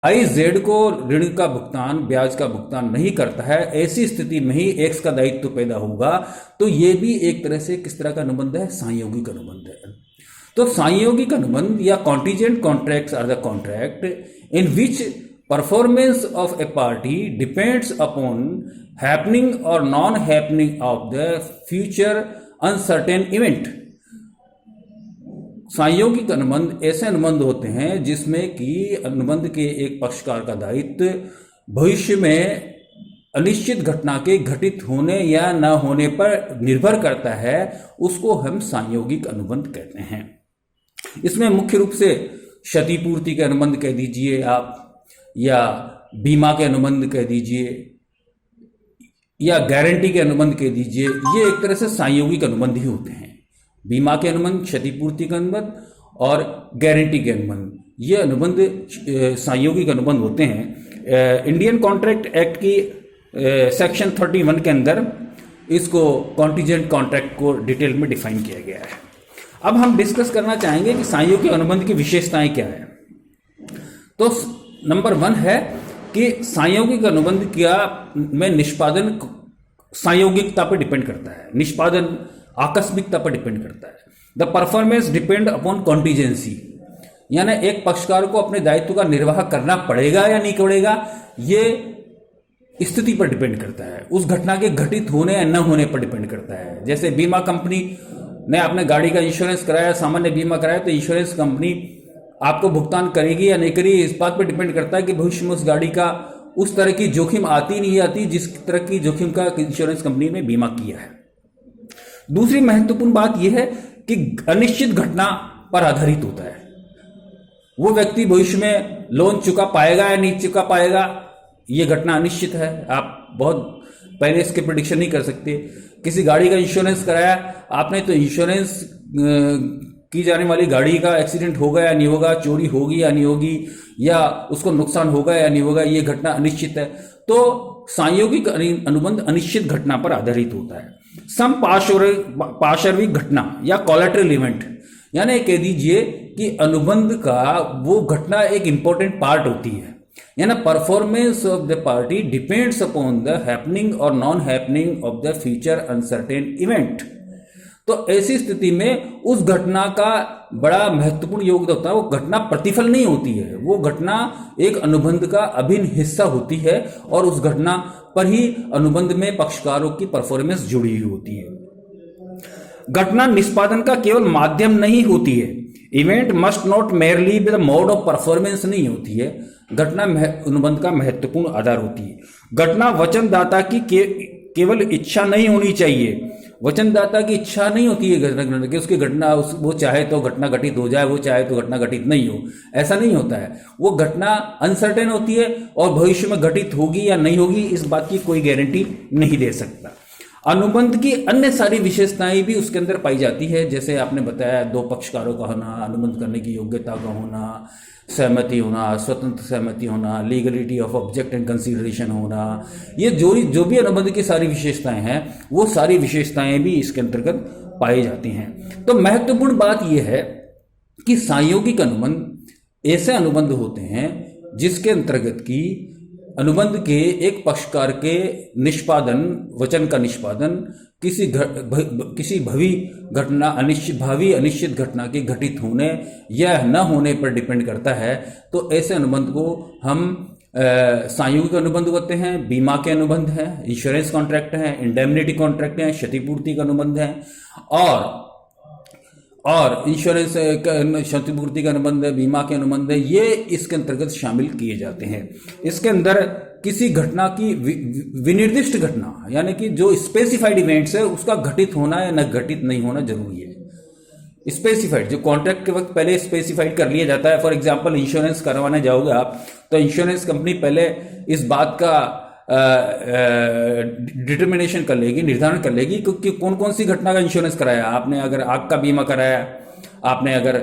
I Z को ऋण का भुगतान, ब्याज का भुगतान नहीं करता है, ऐसी स्थिति में ही एक्स का दायित्व पैदा होगा। तो ये भी एक तरह से किस तरह का अनुबंध है? सांयोगिक अनुबंध है। तो सांयोगिक अनुबंध या contingent contracts are the contract in which performance of a party depends upon happening or non happening of the future uncertain event. सांयोगिक अनुबंध ऐसे अनुबंध होते हैं जिसमें कि अनुबंध के एक पक्षकार का दायित्व भविष्य में अनिश्चित घटना के घटित होने या न होने पर निर्भर करता है, उसको हम सांयोगिक अनुबंध कहते हैं। इसमें मुख्य रूप से क्षतिपूर्ति के अनुबंध कह दीजिए आप, या बीमा के अनुबंध कह दीजिए, या गारंटी के अनुबंध कह दीजिए, ये एक तरह से सांयोगिक अनुबंध ही होते हैं। बीमा के अनुबंध, क्षतिपूर्ति के अनुबंध और गारंटी के अनुबंध, ये अनुबंध सांयोगिक अनुबंध होते हैं। इंडियन कॉन्ट्रैक्ट एक्ट की सेक्शन 31 के अंदर इसको कॉन्टीजेंट कॉन्ट्रैक्ट को डिटेल में डिफाइन किया गया है। अब हम डिस्कस करना चाहेंगे कि सांयोगिक अनुबंध की विशेषताएं क्या है। तो नंबर 1 है कि सांयोगिक अनुबंध क्या में निष्पादन सांयोगिकता पर डिपेंड करता है, निष्पादन आकस्मिकता पर डिपेंड करता है। The performance depend upon contingency, यानी एक पक्षकार को अपने दायित्व का निर्वाह करना पड़ेगा या नहीं पड़ेगा, ये स्थिति पर डिपेंड करता है, उस घटना के घटित होने या न होने पर डिपेंड करता है। जैसे बीमा कंपनी ने आपने गाड़ी का इंश्योरेंस कराया, सामान्य बीमा कराया, तो इंश्योरेंस कंपनी आपको भुगतान करेगी या नहीं करेगी, इस बात पर डिपेंड करता है कि भविष्य में उस गाड़ी का उस तरह की जोखिम आती नहीं आती जिस तरह की जोखिम का इंश्योरेंस कंपनी ने बीमा किया है। दूसरी महत्वपूर्ण बात यह है कि अनिश्चित घटना पर आधारित होता है। वो व्यक्ति भविष्य में लोन चुका पाएगा या नहीं चुका पाएगा, ये घटना अनिश्चित है, आप बहुत पहले इसके प्रेडिक्शन नहीं कर सकते। किसी गाड़ी का इंश्योरेंस कराया आपने, तो इंश्योरेंस की जाने वाली गाड़ी का एक्सीडेंट होगा या नहीं होगा, चोरी होगी या नहीं होगी, या उसको नुकसान होगा या नहीं होगा, ये घटना अनिश्चित है। तो सांयोगिक अनुबंध अनिश्चित घटना पर आधारित होता है। सम पार्श्विक घटना या कोलैटरल इवेंट, यानी कह दीजिए कि अनुबंध का वो घटना एक इंपॉर्टेंट पार्ट होती है, यानी performance of the party depends upon the happening or non happening of the future uncertain event. तो ऐसी स्थिति में उस घटना का बड़ा महत्वपूर्ण योगदान होता है। वो घटना प्रतिफल नहीं होती है, वो घटना एक अनुबंध का अभिन्न हिस्सा होती है और उस घटना पर ही अनुबंध में पक्षकारों की परफॉर्मेंस जुड़ी हुई होती है। घटना निष्पादन का केवल माध्यम नहीं होती है, event must not merely be the mode of performance नहीं होती है, घटना अनुबंध का महत्वपूर्ण आधार होती है। घटना वचनदाता की केवल इच्छा नहीं होनी चाहिए, वचनदाता की इच्छा नहीं होती है घटना कि उसकी घटना वो चाहे तो घटना घटित हो जाए, वो चाहे तो घटना घटित नहीं हो, ऐसा नहीं होता है। वो घटना अनसर्टेन होती है और भविष्य में घटित होगी या नहीं होगी इस बात की कोई गारंटी नहीं दे सकता। अनुबंध की अन्य सारी विशेषताएं भी उसके अंदर पाई जाती है, जैसे आपने बताया 2 पक्षकारों का होना, अनुबंध करने की योग्यता का होना, सहमति होना, स्वतंत्र सहमति होना, legality of object and consideration होना, ये जो भी अनुबंध की सारी विशेषताएं हैं वो सारी विशेषताएं भी इसके अंतर्गत पाई जाती हैं। तो महत्वपूर्ण बात यह है कि सांयोगिक अनुबंध ऐसे अनुबंध होते हैं जिसके अंतर्गत की अनुबंध के एक पक्षकार के निष्पादन, वचन का निष्पादन किसी भावी अनिश्चित घटना के घटित होने या न होने पर डिपेंड करता है। तो ऐसे अनुबंध को हम सांयोगिक अनुबंध होते हैं, बीमा के अनुबंध हैं, इंश्योरेंस कॉन्ट्रैक्ट हैं, इंडेमनिटी कॉन्ट्रैक्ट हैं, क्षतिपूर्ति का अनुबंध हैं, और इंश्योरेंस क्षतिपूर्ति का अनुबंध है, बीमा के अनुबंध है, ये इसके अंतर्गत शामिल किए जाते हैं। इसके अंदर किसी घटना की विनिर्दिष्ट घटना, यानी कि जो स्पेसिफाइड इवेंट्स है उसका घटित होना या न घटित नहीं होना जरूरी है। स्पेसिफाइड जो कॉन्ट्रैक्ट के वक्त पहले स्पेसिफाइड कर लिया जाता है। फॉर एग्जांपल इंश्योरेंस करवाने जाओगे आप, तो इंश्योरेंस कंपनी पहले इस बात का डिटर्मिनेशन कर लेगी, निर्धारण कर लेगी कि कौन कौन सी घटना का इंश्योरेंस कराया आपने। अगर आग का बीमा कराया आपने, अगर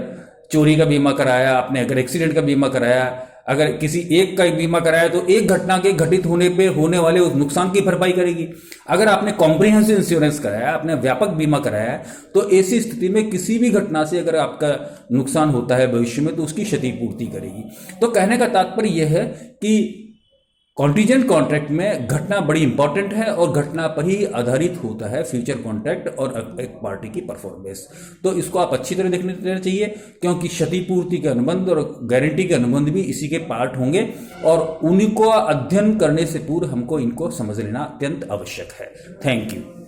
चोरी का बीमा कराया आपने, अगर एक्सीडेंट का बीमा कराया, अगर किसी एक का बीमा कराया तो एक घटना के घटित होने पे होने वाले उस नुकसान की भरपाई करेगी। अगर आपने कॉम्प्रिहेंसिव इंश्योरेंस कराया, आपने व्यापक बीमा कराया है, तो ऐसी स्थिति में किसी भी घटना से अगर आपका नुकसान होता है भविष्य में तो उसकी क्षतिपूर्ति करेगी। तो कहने का तात्पर्य यह है कि कॉन्टीजेंट कॉन्ट्रैक्ट में घटना बड़ी इंपॉर्टेंट है और घटना पर ही आधारित होता है फ्यूचर कॉन्ट्रैक्ट और एक पार्टी की परफॉर्मेंस। तो इसको आप अच्छी तरह देखने देना चाहिए, क्योंकि क्षतिपूर्ति के अनुबंध और गारंटी के अनुबंध भी इसी के पार्ट होंगे और उन्हीं को अध्ययन करने से पूर्व हमको इनको समझ लेना अत्यंत आवश्यक है। Thank you.